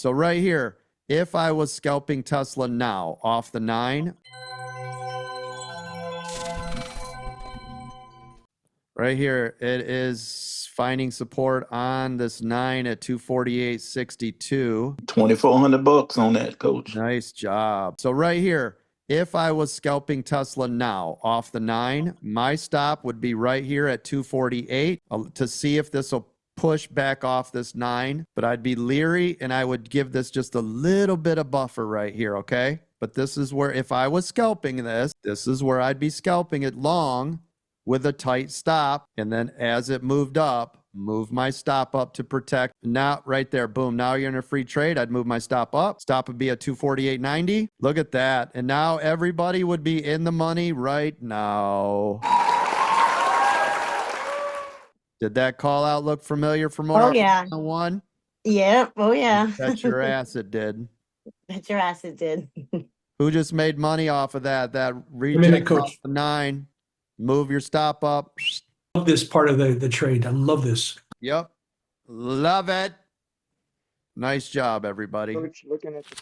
So right here, if I was scalping Tesla now off the 9, right here, it is finding support on this 9 at 248.62. 2,400 bucks on that, coach. Nice job. So right here, if I was scalping Tesla now off the 9, my stop would be right here at 248 to see if this will push back off this 9. But I'd be leery and I would give this just a little bit of buffer right here, okay? But this is where, if I was scalping this is where I'd be scalping it long with a tight stop. And then as it moved up, move my stop up to protect. Now, right there, boom. Now you're in a free trade. I'd move my stop up. Stop would be at 248.90. Look at that. And now everybody would be in the money right now. Did that call out look familiar from Oh, yeah. one? Yep. Oh, yeah. Bet your ass it did. Bet your ass it did. Who just made money off of that? That minute, reject Coach. off the 9. Move your stop up. Love this part of the trade. I love this. Yep. Love it. Nice job, everybody. Coach, looking at the